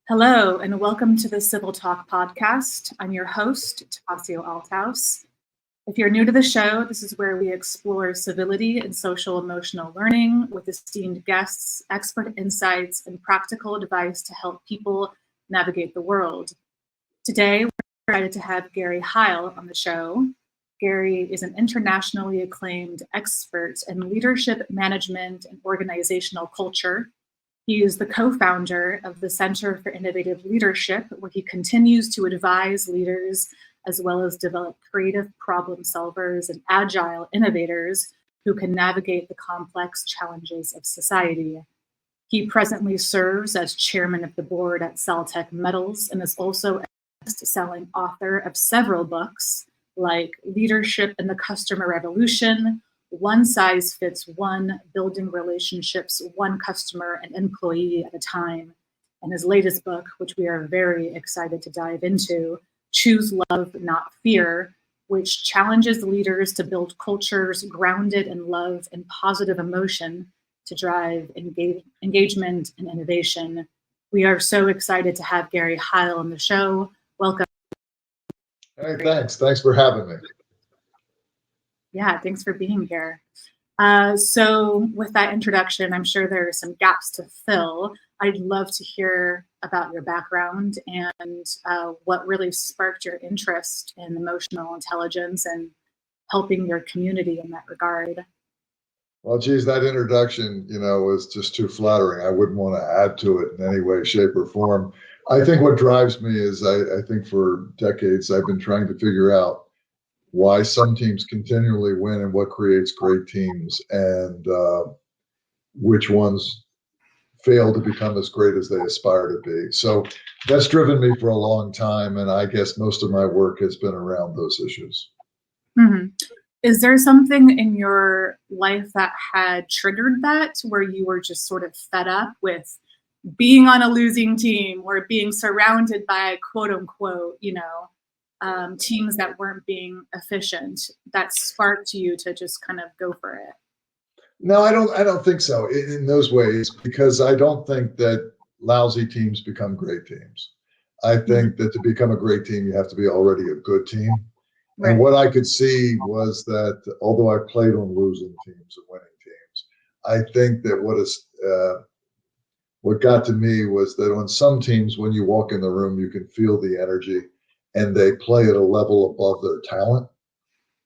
Hello, and welcome to the CivilTalk Podcast. I'm your host, Tasio Althaus. If you're new to the show, this is where we explore civility and social emotional learning with esteemed guests, expert insights, and practical advice to help people navigate the world. Today, we're excited to have Gary Heil on the show. Gary is an internationally acclaimed expert in leadership management and organizational culture. He is the co-founder of the Center for Innovative Leadership, where he continues to advise leaders as well as develop creative problem solvers and agile innovators who can navigate the complex challenges of society. He presently serves as chairman of the board at Celtec Metals and is also a best-selling author of several books like Leadership in the Customer Revolution, One Size Fits One, Building Relationships One Customer and Employee at a Time, and his latest book, which we are very excited to dive into, Choose Love, Not Fear, which challenges leaders to build cultures grounded in love and positive emotion to drive engagement and innovation. We are so excited to have Gary Heil on the show. Welcome. Hey, thanks. Thanks for having me. Yeah, thanks for being here. So with that introduction, I'm sure there are some gaps to fill. I'd love to hear about your background and what really sparked your interest in emotional intelligence and helping your community in that regard. Well, geez, that introduction, was just too flattering. I wouldn't want to add to it in any way, shape, or form. I think what drives me is I think for decades I've been trying to figure out why some teams continually win and what creates great teams, and which ones fail to become as great as they aspire to be. So that's driven me for a long time, and I guess most of my work has been around those issues. Mm-hmm. Is there something in your life that had triggered that, where you were just sort of fed up with being on a losing team or being surrounded by quote unquote, teams that weren't being efficient, that sparked you to just kind of go for it? No, I don't think so in those ways, because I don't think that lousy teams become great teams. I think that to become a great team, you have to be already a good team. Right. And what I could see was that although I played on losing teams and winning teams, I think that what got to me was that on some teams, when you walk in the room, you can feel the energy and they play at a level above their talent.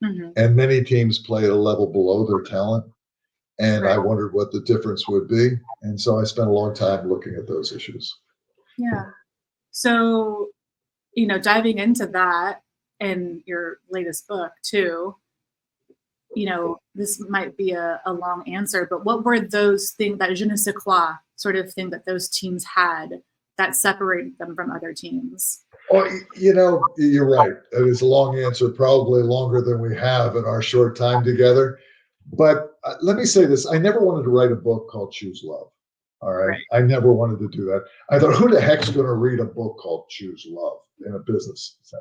Mm-hmm. And many teams play at a level below their talent. And right. I wondered what the difference would be. And so I spent a long time looking at those issues. Yeah. So, diving into that in your latest book too, this might be a long answer, but what were those things, that je ne sais quoi sort of thing that those teams had that separated them from other teams? Well, you're right. It is a long answer, probably longer than we have in our short time together. But let me say this. I never wanted to write a book called Choose Love. All right. I never wanted to do that. I thought, who the heck's going to read a book called Choose Love in a business thing?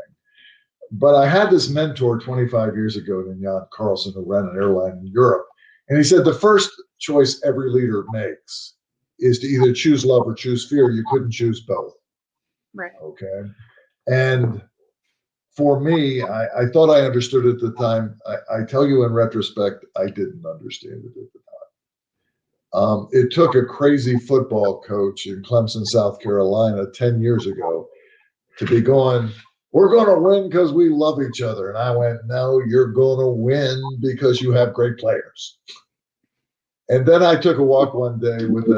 But I had this mentor 25 years ago named Jan Carlson, who ran an airline in Europe. And he said, the first choice every leader makes is to either choose love or choose fear. You couldn't choose both. Right. Okay. And for me, I thought I understood it at the time. I tell you in retrospect, I didn't understand it at the time. It took a crazy football coach in Clemson, South Carolina, 10 years ago to be going, we're going to win because we love each other. And I went, no, you're going to win because you have great players. And then I took a walk one day with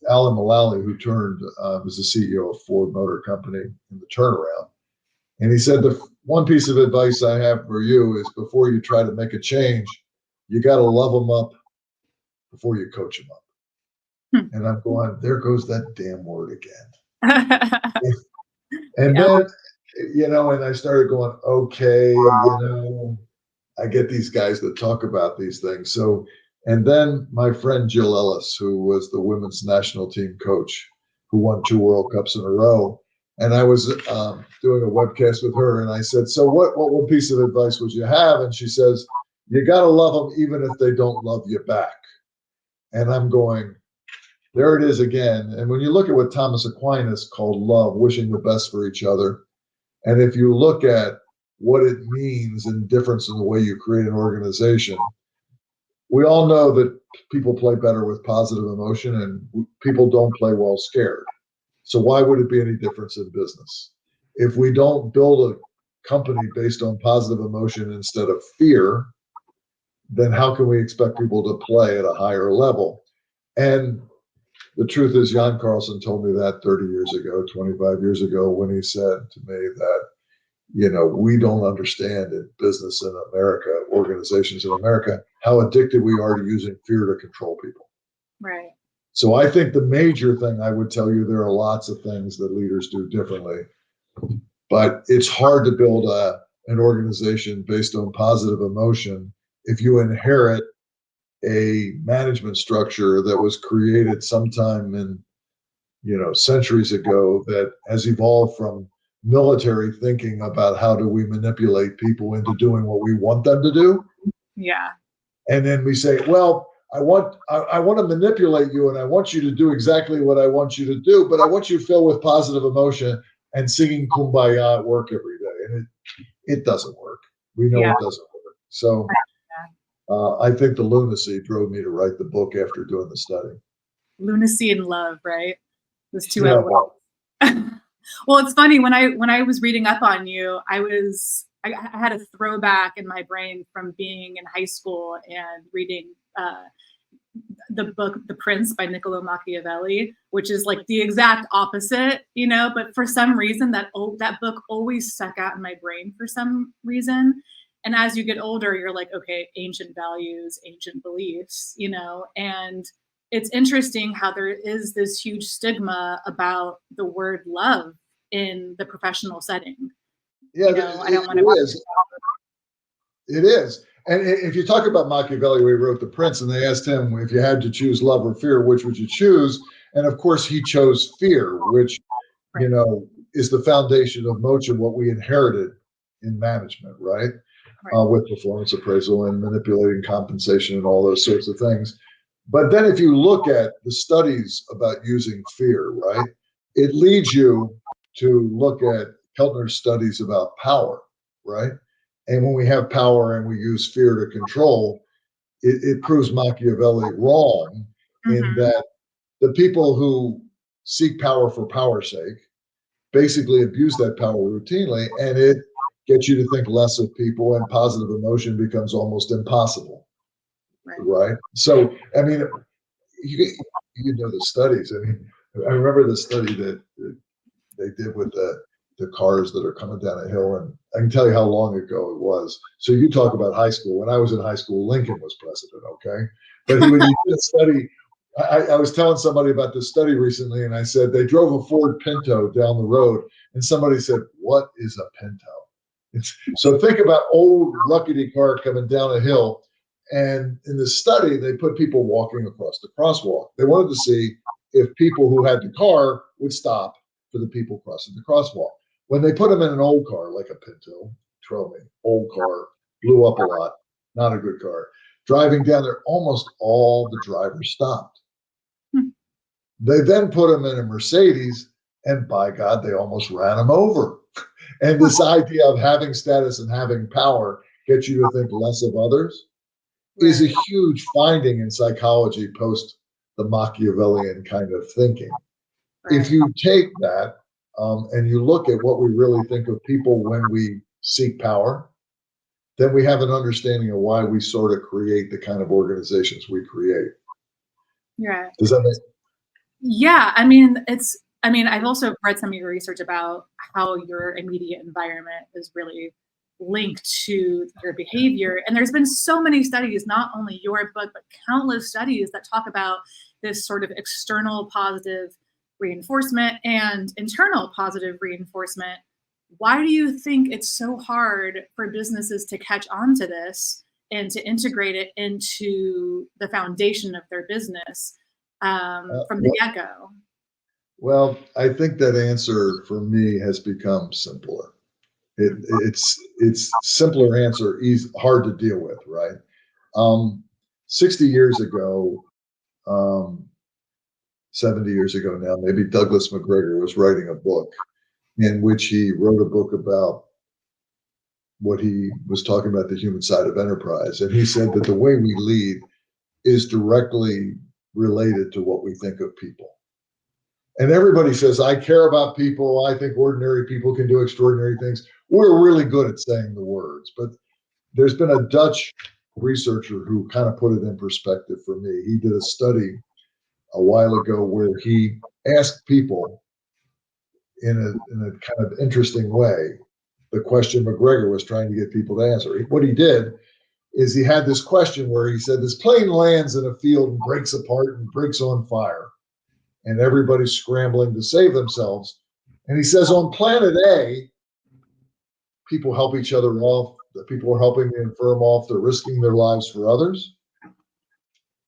Alan Mulally, who was the CEO of Ford Motor Company in the turnaround. And he said, the one piece of advice I have for you is before you try to make a change, you got to love them up before you coach them up. And I'm going, there goes that damn word again. And then, and I started going, okay, I get these guys that talk about these things. So, and then my friend Jill Ellis, who was the women's national team coach, who won 2 World Cups in a row. And I was doing a webcast with her, and I said, so what one piece of advice would you have? And she says, you got to love them even if they don't love you back. And I'm going, there it is again. And when you look at what Thomas Aquinas called love, wishing the best for each other, and if you look at what it means and difference in the way you create an organization, we all know that people play better with positive emotion and people don't play well scared. So why would it be any difference in business? If we don't build a company based on positive emotion instead of fear, then how can we expect people to play at a higher level? And the truth is, Jan Carlson told me that 30 years ago, 25 years ago, when he said to me that, we don't understand in business in America, organizations in America, how addicted we are to using fear to control people. Right. So I think the major thing I would tell you, there are lots of things that leaders do differently, but it's hard to build an organization based on positive emotion if you inherit a management structure that was created sometime in, centuries ago, that has evolved from military thinking about how do we manipulate people into doing what we want them to do. Yeah. And then we say, well, I want to manipulate you and I want you to do exactly what I want you to do, but I want you filled with positive emotion and singing Kumbaya at work every day. And it doesn't work. We know it doesn't work. So I think the lunacy drove me to write the book after doing the study. Lunacy and love, right? Those two Yeah, elements. Well, it's funny, when I was reading up on you, I had a throwback in my brain from being in high school and reading the book The Prince by Niccolo Machiavelli, which is like the exact opposite, but for some reason that book always stuck out in my brain for some reason. And as you get older, you're like, okay, ancient values, ancient beliefs, and it's interesting how there is this huge stigma about the word love in the professional setting. Yeah, I don't want to. It is. And if you talk about Machiavelli, where he wrote The Prince, and they asked him, if you had to choose love or fear, which would you choose? And of course, he chose fear, which, Right. is the foundation of much of what we inherited in management, right? With performance appraisal and manipulating compensation and all those sorts of things. But then if you look at the studies about using fear, right, it leads you to look at Keltner's studies about power, right? And when we have power and we use fear to control, it proves Machiavelli wrong in that the people who seek power for power's sake basically abuse that power routinely, and it gets you to think less of people, and positive emotion becomes almost impossible. Right? So, I mean, you know the studies. I mean, I remember the study that they did with the cars that are coming down a hill, and I can tell you how long ago it was. So you talk about high school. When I was in high school, Lincoln was president, okay? But he did a study. I was telling somebody about this study recently, and I said they drove a Ford Pinto down the road, and somebody said, "What is a Pinto?" So think about old ruggedy car coming down a hill. And in the study, they put people walking across the crosswalk. They wanted to see if people who had the car would stop for the people crossing the crosswalk. When they put them in an old car, like a Pinto, old car, blew up a lot, not a good car. Driving down there, almost all the drivers stopped. They then put them in a Mercedes, and by God, they almost ran them over. And this idea of having status and having power gets you to think less of others is a huge finding in psychology post the Machiavellian kind of thinking. If you take that and you look at what we really think of people when we seek power, then we have an understanding of why we sort of create the kind of organizations we create. Yeah. Does that make sense? Yeah. I mean, I've also read some of your research about how your immediate environment is really linked to your behavior. And there's been so many studies, not only your book, but countless studies that talk about this sort of external positive reinforcement and internal positive reinforcement. Why do you think it's so hard for businesses to catch on to this and to integrate it into the foundation of their business from the get-go? Well, I think that answer for me has become simpler. It's simpler answer, easy, hard to deal with, right? 60 years ago, 70 years ago now, maybe Douglas McGregor was writing a book in which he wrote a book about what he was talking about, the human side of enterprise. And he said that the way we lead is directly related to what we think of people. And everybody says, I care about people. I think ordinary people can do extraordinary things. We're really good at saying the words, but there's been a Dutch researcher who kind of put it in perspective for me. He did a study a while ago where he asked people in a kind of interesting way the question McGregor was trying to get people to answer. What he did is he had this question where he said, this plane lands in a field and breaks apart and breaks on fire, and everybody's scrambling to save themselves. And he says, on planet A, people help each other off. The people are helping the infirm off. They're risking their lives for others.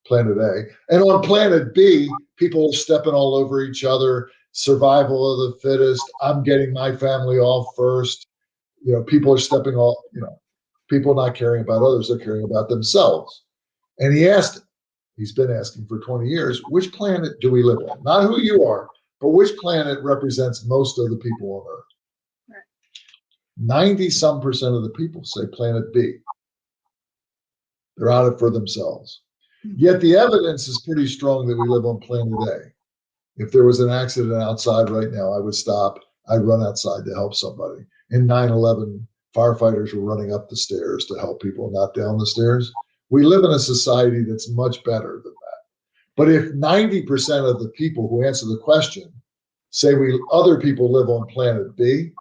Planet A. And on planet B, people are stepping all over each other. Survival of the fittest. I'm getting my family off first. People are stepping off, people not caring about others, they're caring about themselves. And he asked, he's been asking for 20 years, which planet do we live on? Not who you are, but which planet represents most of the people on Earth? 90-some% of the people say planet B. They're out it for themselves. Yet the evidence is pretty strong that we live on planet A. If there was an accident outside right now, I would stop. I'd run outside to help somebody. In 9/11, firefighters were running up the stairs to help people, not down the stairs. We live in a society that's much better than that. But if 90% of the people who answer the question say other people live on planet B,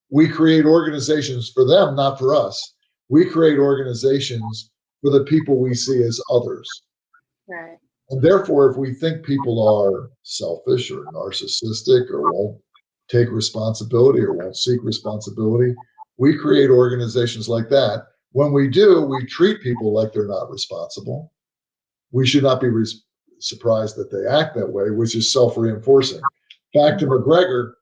we create organizations for them, not for us. We create organizations for the people we see as others. Right. And therefore, if we think people are selfish or narcissistic or won't take responsibility or won't seek responsibility, we create organizations like that. When we do, we treat people like they're not responsible. We should not be surprised that they act that way, which is self-reinforcing. Back to McGregor,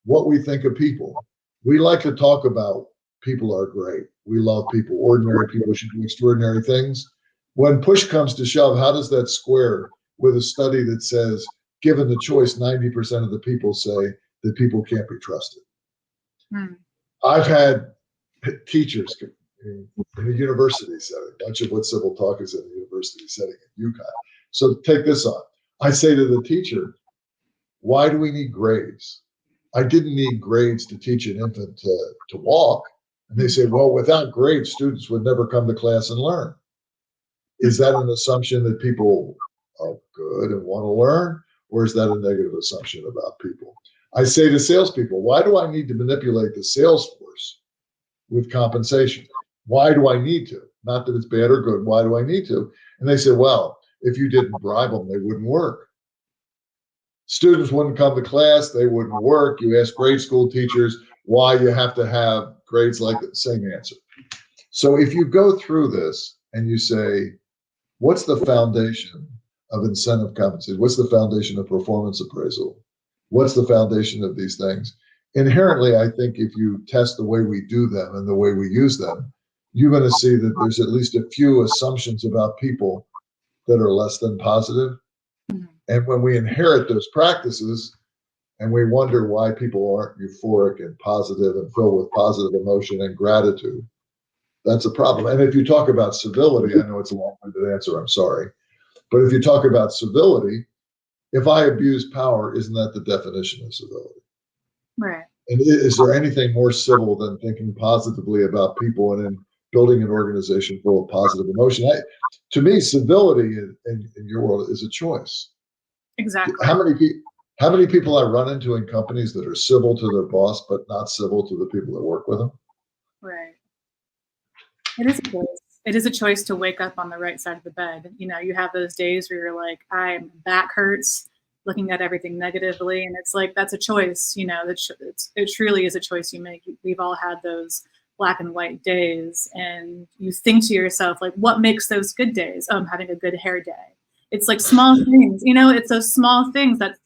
what we think of people. We like to talk about people are great. We love people. Ordinary people should do extraordinary things. When push comes to shove, how does that square with a study that says, given the choice, 90% of the people say that people can't be trusted? I've had teachers in a university setting. Much of what CivilTalk is in a university setting at UConn. So take this on. I say to the teacher, why do we need grades? I didn't need grades to teach an infant to walk. And they say, well, without grades, students would never come to class and learn. Is that an assumption that people are good and want to learn? Or is that a negative assumption about people? I say to salespeople, why do I need to manipulate the sales force with compensation? Why do I need to? Not that it's bad or good. Why do I need to? And they say, well, if you didn't bribe them, they wouldn't work. Students wouldn't come to class. They wouldn't work. You ask grade school teachers why you have to have grades like the same answer. So if you go through this and you say, what's the foundation of incentive compensation? What's the foundation of performance appraisal? What's the foundation of these things? Inherently, I think if you test the way we do them and the way we use them, you're going to see that there's at least a few assumptions about people that are less than positive. And when we inherit those practices and we wonder why people aren't euphoric and positive and filled with positive emotion and gratitude, that's a problem. And if you talk about civility, I know it's a long-winded answer, I'm sorry. But if you talk about civility, if I abuse power, isn't that the definition of civility? Right. And is there anything more civil than thinking positively about people and then building an organization full of positive emotion? To me, civility in your world is a choice. Exactly. How many people I run into in companies that are civil to their boss, but not civil to the people that work with them? Right. It is a choice. It is a choice to wake up on the right side of the bed. You have those days where you're like, my back hurts, looking at everything negatively. And it's like, that's a choice, it truly is a choice you make. We've all had those black and white days. And you think to yourself, like, what makes those good days? Oh, I'm having a good hair day. It's like small things, it's those small things, that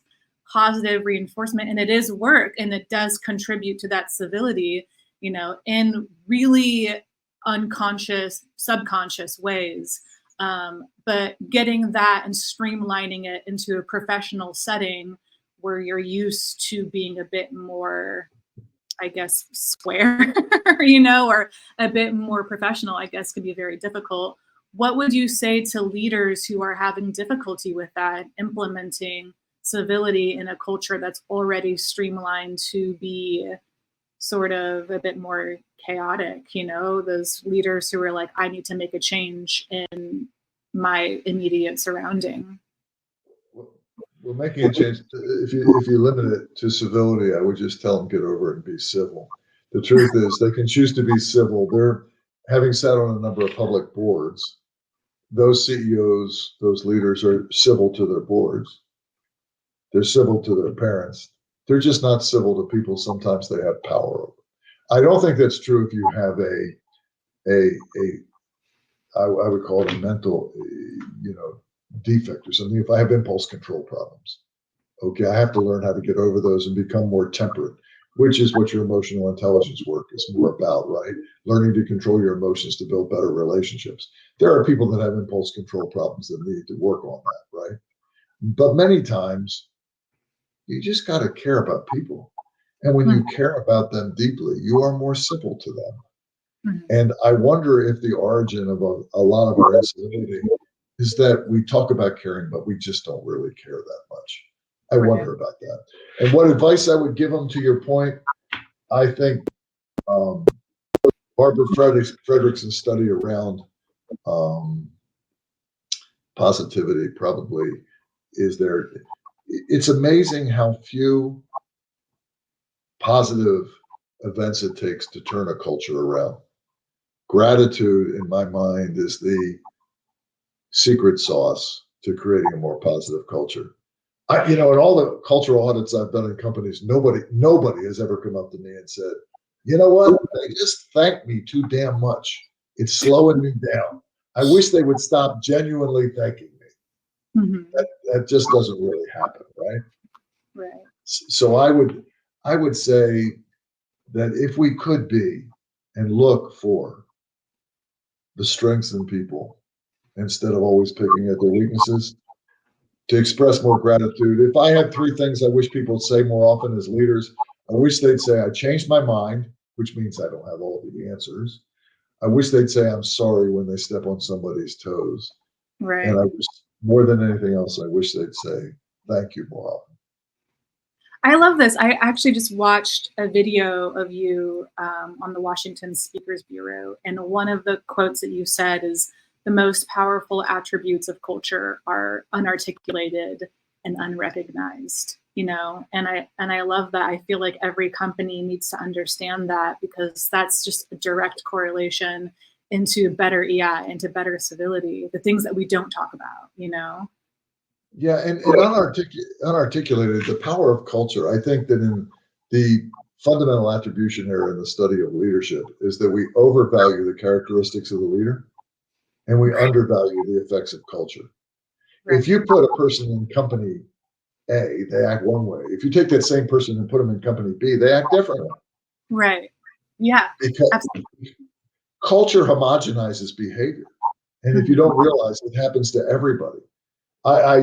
positive reinforcement. And it is work, and it does contribute to that civility, in really unconscious, subconscious ways. But getting that and streamlining it into a professional setting where you're used to being a bit more, I guess, square, or a bit more professional, I guess, could be very difficult. What would you say to leaders who are having difficulty with that, implementing civility in a culture that's already streamlined to be sort of a bit more chaotic, those leaders who are like, I need to make a change in my immediate surrounding? Well, making a change, if you limit it to civility, I would just tell them get over it and be civil. The truth is they can choose to be civil. They're having sat on a number of public boards. Those CEOs, those leaders are civil to their boards. They're civil to their parents. They're just not civil to people sometimes they have power over. I don't think that's true if you have I would call it a mental, defect or something. If I have impulse control problems, okay, I have to learn how to get over those and become more temperate, which is what your emotional intelligence work is more about, right? Learning to control your emotions to build better relationships. There are people that have impulse control problems that need to work on that, right? But many times, you just got to care about people. And when you care about them deeply, you are more civil to them. And I wonder if the origin of a lot of our incivility is that we talk about caring, but we just don't really care that much. I wonder about that. And what advice I would give them, to your point, I think Barbara Fredrickson's study around positivity probably is there. It's amazing how few positive events it takes to turn a culture around. Gratitude, in my mind, is the secret sauce to creating a more positive culture. In all the cultural audits I've done in companies, nobody has ever come up to me and said, you know what? They just thank me too damn much. It's slowing me down. I wish they would stop genuinely thanking me. That just doesn't really happen, right? Right. So I would say that if we could be and look for the strengths in people instead of always picking at their weaknesses, to express more gratitude. If I had three things I wish people would say more often as leaders, I wish they'd say, I changed my mind, which means I don't have all the answers. I wish they'd say, I'm sorry when they step on somebody's toes. Right. And I wish, more than anything else, I wish they'd say, thank you more often. I love this. I actually just watched a video of you on the Washington Speakers Bureau. And one of the quotes that you said is, the most powerful attributes of culture are unarticulated and unrecognized, and I love that. I feel like every company needs to understand that, because that's just a direct correlation into better EI, into better civility, the things that we don't talk about, Yeah, and unarticulated, the power of culture. I think that in the fundamental attribution error in the study of leadership is that we overvalue the characteristics of the leader and we undervalue the effects of culture. Right. If you put a person in company A, they act one way. If you take that same person and put them in company B, they act differently. Right. Yeah. Because absolutely. Culture homogenizes behavior. And if you don't realize it happens to everybody. I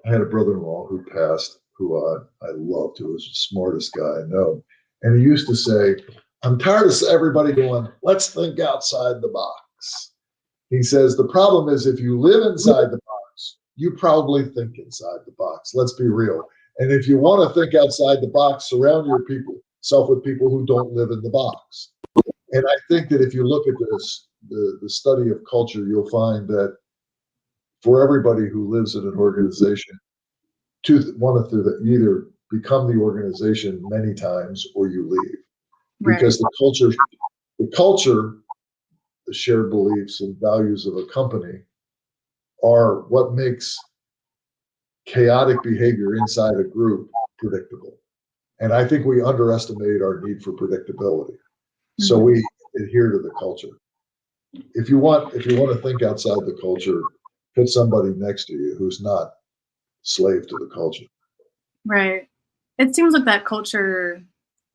had a brother-in-law who passed, who I loved, who was the smartest guy I know. And he used to say, I'm tired of everybody going, let's think outside the box. He says, the problem is if you live inside the box, you probably think inside the box. Let's be real. And if you want to think outside the box, surround yourself with people who don't live in the box. And I think that if you look at this, the study of culture, you'll find that for everybody who lives in an organization, one of two, that you either become the organization many times or you leave. Because the culture, the shared beliefs and values of a company are what makes chaotic behavior inside a group predictable. And I think we underestimate our need for predictability. So we adhere to the culture. If you want to think outside the culture, put somebody next to you who's not slave to the culture. Right. It seems like that culture,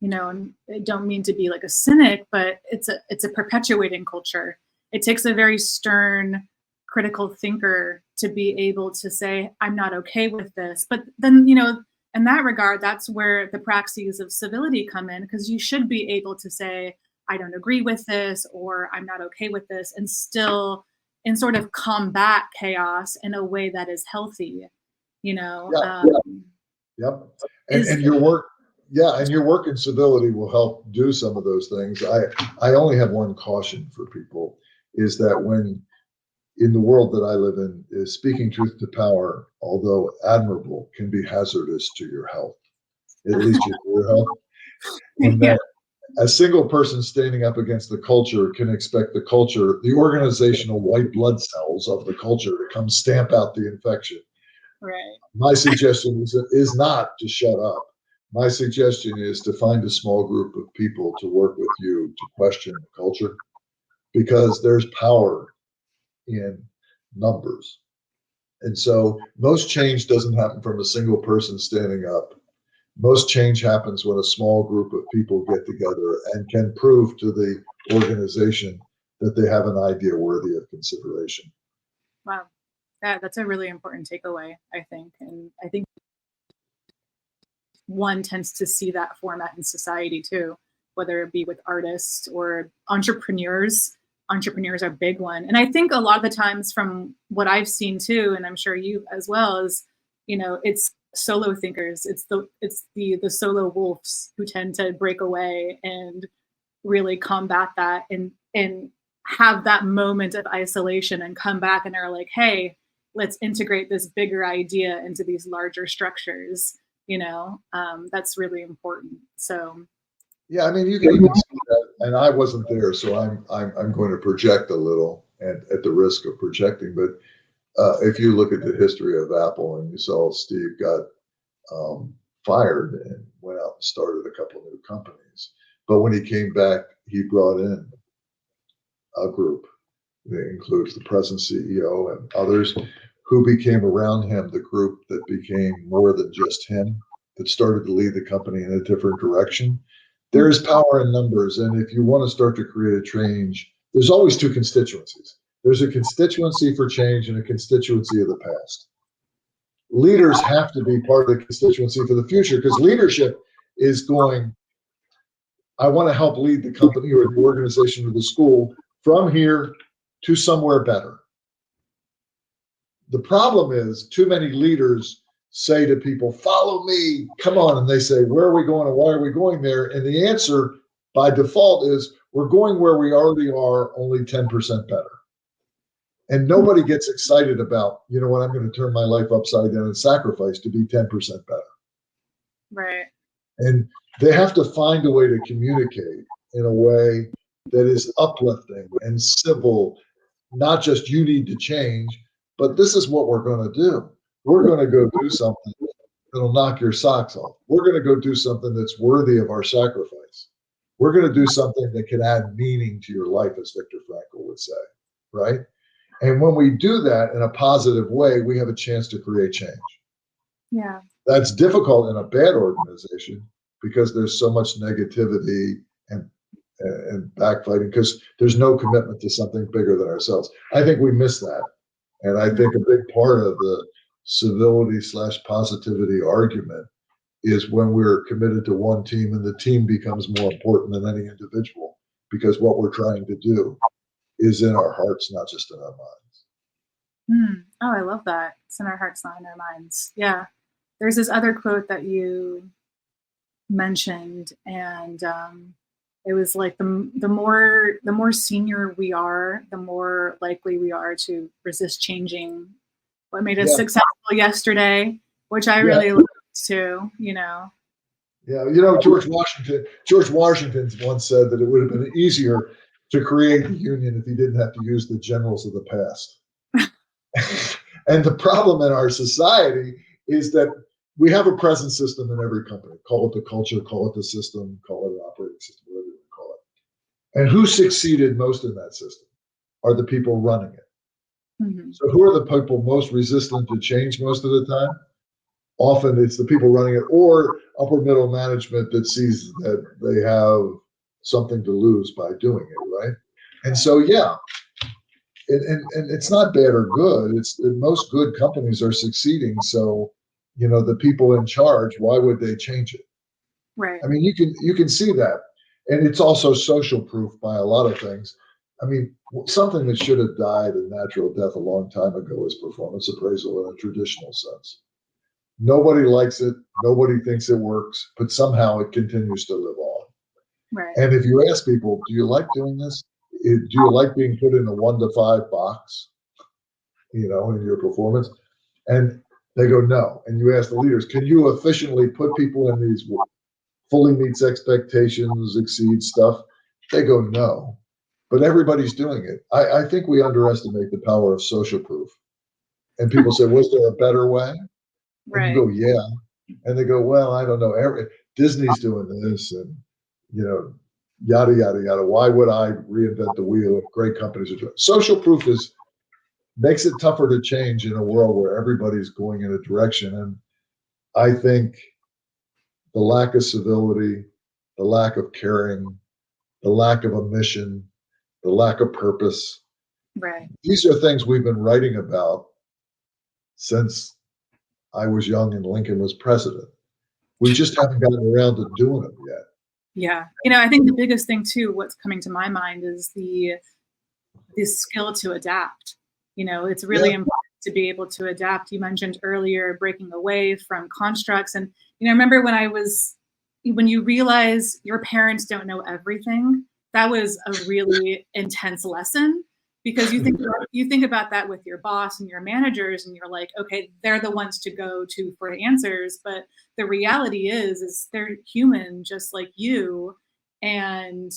and I don't mean to be like a cynic, but it's a perpetuating culture. it takes a very stern, critical thinker to be able to say, I'm not okay with this. But then, in that regard, that's where the praxis of civility come in, because you should be able to say, I don't agree with this, or I'm not okay with this, and still and sort of combat chaos in a way that is healthy, Yeah. Yep. And your work, and your work in civility will help do some of those things. I only have one caution for people, is that when in the world that I live in, is speaking truth to power, although admirable, can be hazardous to your health, at least your health. And that a single person standing up against the culture can expect the culture, the organizational white blood cells of the culture, to come stamp out the infection. Right. My suggestion is not to shut up. My suggestion is to find a small group of people to work with you to question the culture, because there's power in numbers. And so most change doesn't happen from a single person standing up. Most change happens when a small group of people get together and can prove to the organization that they have an idea worthy of consideration. Wow. That's a really important takeaway, I think. And I think one tends to see that format in society too, whether it be with artists or entrepreneurs. Entrepreneurs are a big one. And I think a lot of the times, from what I've seen too, and I'm sure you as well, is, it's solo thinkers. It's the solo wolves who tend to break away and really combat that and have that moment of isolation and come back and are like, hey, let's integrate this bigger idea into these larger structures. That's really important. So yeah, I mean, you can even see that, and I wasn't there, so I'm going to project a little, and at the risk of projecting. But if you look at the history of Apple, and you saw Steve got fired and went out and started a couple of new companies, but when he came back, he brought in a group that includes the present CEO and others who became around him the group that became more than just him, that started to lead the company in a different direction. There is power in numbers, and if you want to start to create a change, there's always two constituencies. There's a constituency for change and a constituency of the past. Leaders have to be part of the constituency for the future, because leadership is going, I want to help lead the company or the organization or the school from here to somewhere better. The problem is too many leaders say to people, follow me, come on. And they say, where are we going and why are we going there? And the answer by default is, we're going where we already are, only 10% better. And nobody gets excited about, I'm going to turn my life upside down and sacrifice to be 10% better. Right. And they have to find a way to communicate in a way that is uplifting and civil, not just you need to change, but this is what we're going to do. We're going to go do something that'll knock your socks off. We're going to go do something that's worthy of our sacrifice. We're going to do something that can add meaning to your life, as Viktor Frankl would say, right? And when we do that in a positive way, we have a chance to create change. Yeah. That's difficult in a bad organization because there's so much negativity and backfighting, because there's no commitment to something bigger than ourselves. I think we miss that. And I think a big part of the civility/positivity argument is when we're committed to one team and the team becomes more important than any individual, because what we're trying to do is in our hearts, not just in our minds. Oh, I love that. It's in our hearts, not in our minds. Yeah. There's this other quote that you mentioned, and it was like the more senior we are, the more likely we are to resist changing what made us successful yesterday, which I really liked too, Yeah, George Washington once said that it would have been easier to create the Union if he didn't have to use the generals of the past. And the problem in our society is that we have a present system in every company. Call it the culture, call it the system, call it an operating system, whatever you call it. And who succeeded most in that system are the people running it. Mm-hmm. So who are the people most resistant to change most of the time? Often it's the people running it, or upper middle management that sees that they have something to lose by doing it, right? And so, and it's not bad or good. It's most good companies are succeeding. So, the people in charge, why would they change it? Right. I mean, you can see that, and it's also social proof by a lot of things. I mean, something that should have died a natural death a long time ago is performance appraisal in a traditional sense. Nobody likes it. Nobody thinks it works, but somehow it continues to live on. Right. And if you ask people, do you like doing this? Do you like being put in a 1 to 5 box, in your performance? And they go, no. And you ask the leaders, can you efficiently put people in these fully meets expectations, exceeds stuff? They go, no. But everybody's doing it. I think we underestimate the power of social proof. And people say, was there a better way? And you Right. go, yeah. And they go, well, I don't know. Disney's doing this, and yada yada yada. Why would I reinvent the wheel if great companies are doing it? Social proof makes it tougher to change in a world where everybody's going in a direction. And I think the lack of civility, the lack of caring, the lack of a mission, the lack of purpose. Right. These are things we've been writing about since I was young and Lincoln was president. We just haven't gotten around to doing them yet. Yeah. I think the biggest thing too, what's coming to my mind is the skill to adapt. It's really important to be able to adapt. You mentioned earlier breaking away from constructs. And, I remember when you realize your parents don't know everything, that was a really intense lesson, because you think about that with your boss and your managers, and you're like, okay, they're the ones to go to for answers. But the reality is they're human just like you. And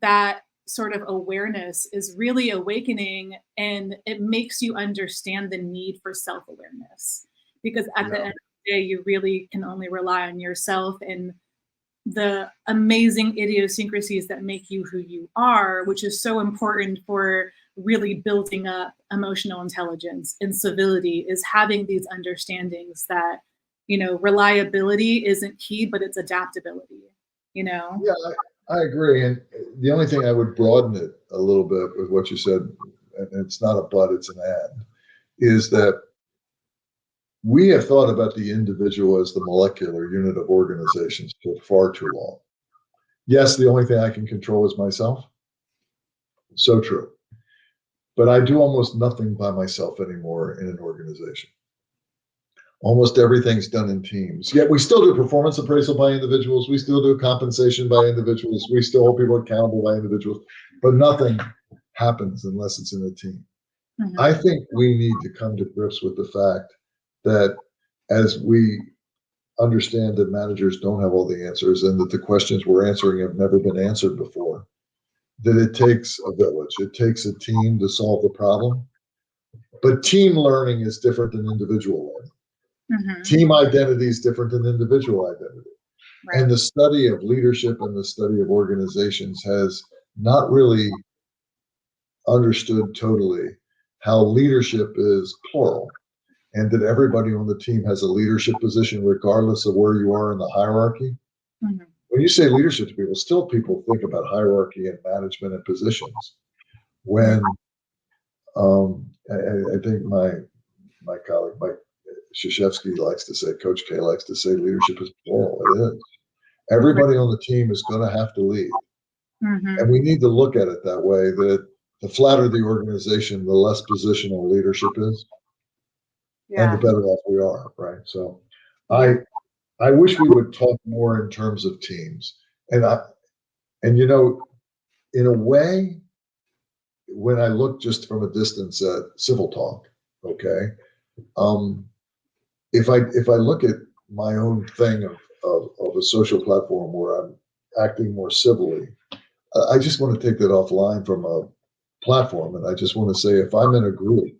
that sort of awareness is really awakening, and it makes you understand the need for self-awareness, because at the end of the day, you really can only rely on yourself and the amazing idiosyncrasies that make you who you are, which is so important for really building up emotional intelligence and civility, is having these understandings that, reliability isn't key, but it's adaptability, Yeah, I agree. And the only thing I would broaden it a little bit with what you said, and it's not a but, it's an and, is that we have thought about the individual as the molecular unit of organizations for far too long. Yes, the only thing I can control is myself. So true. But I do almost nothing by myself anymore in an organization. Almost everything's done in teams. Yet we still do performance appraisal by individuals. We still do compensation by individuals. We still hold people accountable by individuals. But nothing happens unless it's in a team. Mm-hmm. I think we need to come to grips with the fact that as we understand that managers don't have all the answers, and that the questions we're answering have never been answered before, that it takes a village. It takes a team to solve the problem. But team learning is different than individual learning. Mm-hmm. Team identity is different than individual identity. Right. And the study of leadership and the study of organizations has not really understood totally how leadership is plural, and that everybody on the team has a leadership position regardless of where you are in the hierarchy. Mm-hmm. When you say leadership to people, still people think about hierarchy and management and positions. When I think my colleague Mike Krzyzewski likes to say, Coach K likes to say, leadership is plural. It is. Everybody on the team is going to have to lead. Mm-hmm. And we need to look at it that way, that the flatter the organization, the less positional leadership is, and the better off we are, right? So I wish we would talk more in terms of teams. And in a way, when I look just from a distance at CivilTalk, okay, if I look at my own thing of a social platform where I'm acting more civilly, I just want to take that offline from a platform, and I just want to say, if I'm in a group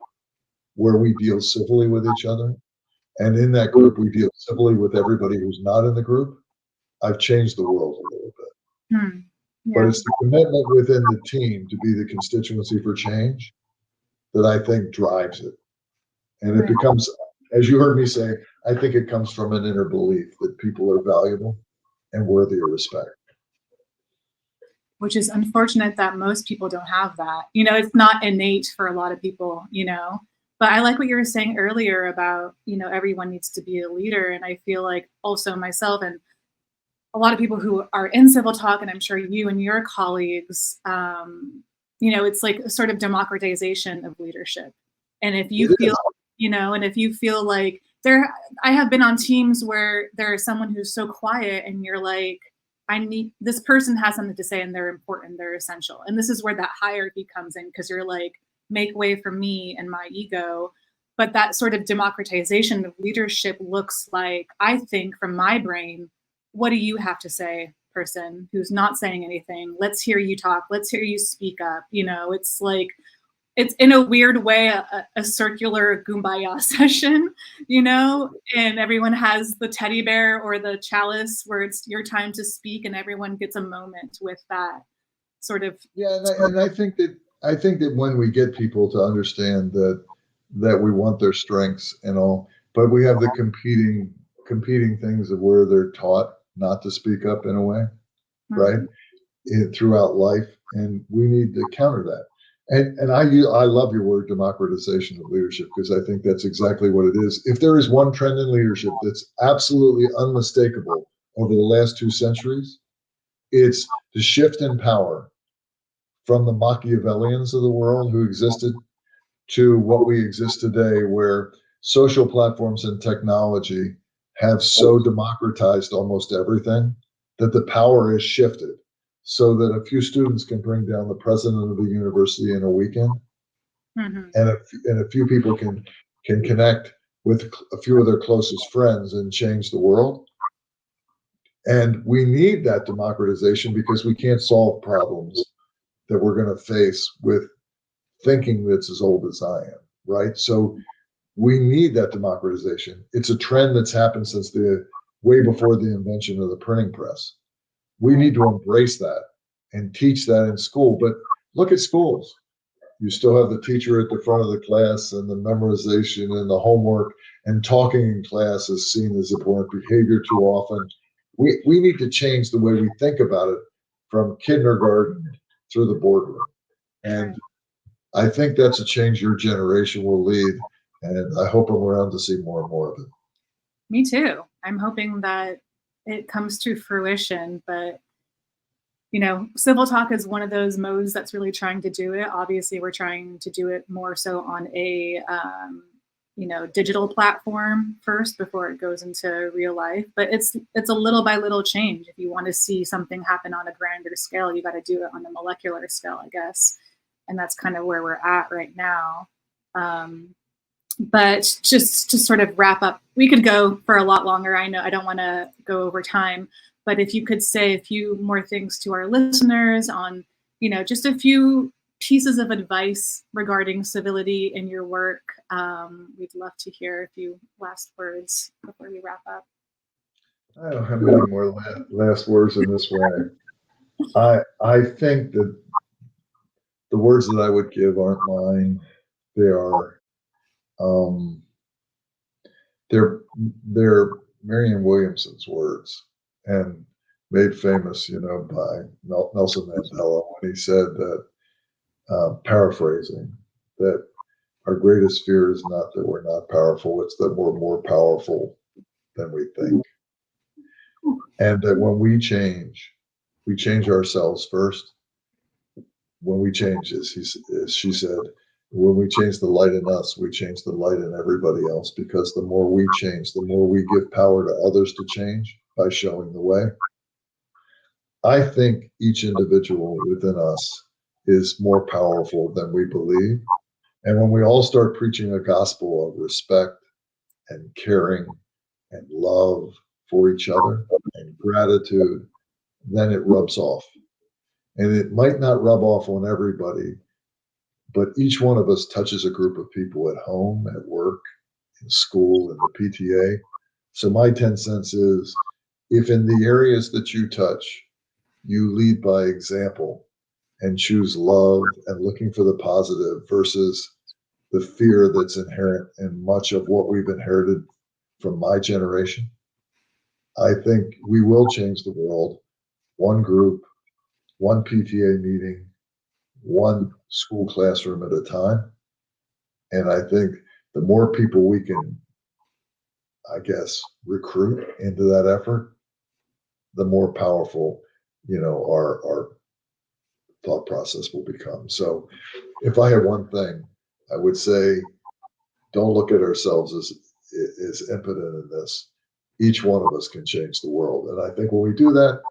where we deal civilly with each other, and in that group we deal civilly with everybody who's not in the group, I've changed the world a little bit. Mm. Yeah. But it's the commitment within the team to be the constituency for change that I think drives it. And it becomes, as you heard me say, I think it comes from an inner belief that people are valuable and worthy of respect. which is unfortunate that most people don't have that. It's not innate for a lot of people, but I like what you were saying earlier about, everyone needs to be a leader. And I feel like also myself and a lot of people who are in Civil Talk, and I'm sure you and your colleagues, it's like a sort of democratization of leadership. And if you feel, and if you feel like I have been on teams where there's someone who's so quiet and you're like, this person has something to say and they're important, they're essential. And this is where that hierarchy comes in, because you're like, make way for me and my ego. But that sort of democratization of leadership looks like, I think from my brain, what do you have to say, person who's not saying anything? Let's hear you talk. Let's hear you speak up. It's like, it's in a weird way, a circular Kumbaya session, and everyone has the teddy bear or the chalice where it's your time to speak and everyone gets a moment with that sort of. Yeah. And I think that when we get people to understand that we want their strengths and all, but we have the competing things of where they're taught not to speak up in a way, right? Throughout life. And we need to counter that. And I love your word democratization of leadership, because I think that's exactly what it is. If there is one trend in leadership that's absolutely unmistakable over the last 2 centuries, it's the shift in power from the Machiavellians of the world who existed to what we exist today, where social platforms and technology have so democratized almost everything that the power is shifted, so that a few students can bring down the president of the university in a weekend, and a few people can connect with a few of their closest friends and change the world. And we need that democratization, because we can't solve problems that we're going to face with thinking that's as old as I am, right? So we need that democratization. It's a trend that's happened since way before the invention of the printing press. We need to embrace that and teach that in school. But look at schools. You still have the teacher at the front of the class, and the memorization and the homework, and talking in class is seen as abhorrent behavior too often. We need to change the way we think about it from kindergarten through the boardroom. And I think that's a change your generation will lead. And I hope I'm around to see more and more of it. Me too. I'm hoping that it comes to fruition, but Civil Talk is one of those modes that's really trying to do it. Obviously, we're trying to do it more so on a, digital platform first before it goes into real life. But it's a little by little change. If you want to see something happen on a grander scale, you got to do it on a molecular scale, I guess. And that's kind of where we're at right now. But just to sort of wrap up, we could go for a lot longer. I know I don't want to go over time. But if you could say a few more things to our listeners on, just a few pieces of advice regarding civility in your work, we'd love to hear a few last words before we wrap up. I don't have many more last words in this way. I think that the words that I would give aren't mine. They are, they're Marianne Williamson's words, and made famous, by Nelson Mandela, when he said that, paraphrasing, that our greatest fear is not that we're not powerful, it's that we're more powerful than we think. And that when we change ourselves first. When we change, as she said, when we change the light in us, we change the light in everybody else, because the more we change, the more we give power to others to change by showing the way. I think each individual within us is more powerful than we believe. And when we all start preaching a gospel of respect and caring and love for each other and gratitude, then it rubs off. And it might not rub off on everybody, but each one of us touches a group of people at home, at work, in school, in the PTA. So my 10 cents is, if in the areas that you touch, you lead by example and choose love and looking for the positive versus the fear that's inherent in much of what we've inherited from my generation, I think we will change the world, one group one PTA meeting, one school classroom at a time. And I think the more people we can, I guess, recruit into that effort, the more powerful, our thought process will become. So if I had one thing, I would say, don't look at ourselves as impotent in this. Each one of us can change the world. And I think when we do that,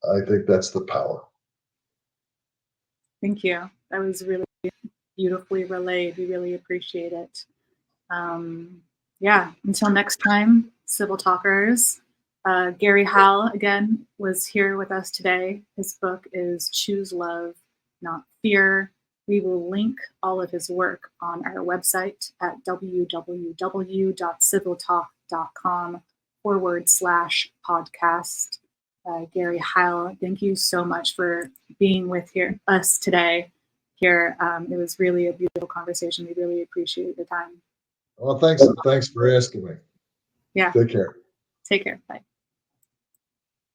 I think that's the power. Thank you. That was really beautifully relayed. We really appreciate it. Until next time, Civil Talkers. Gary Heil, again, was here with us today. His book is Choose Love, Not Fear. We will link all of his work on our website at www.civiltalk.com/podcast. Gary Heil, thank you so much for being with us today. It was really a beautiful conversation. We really appreciate your time. Well, thanks for asking me. Yeah. Take care. Take care. Bye.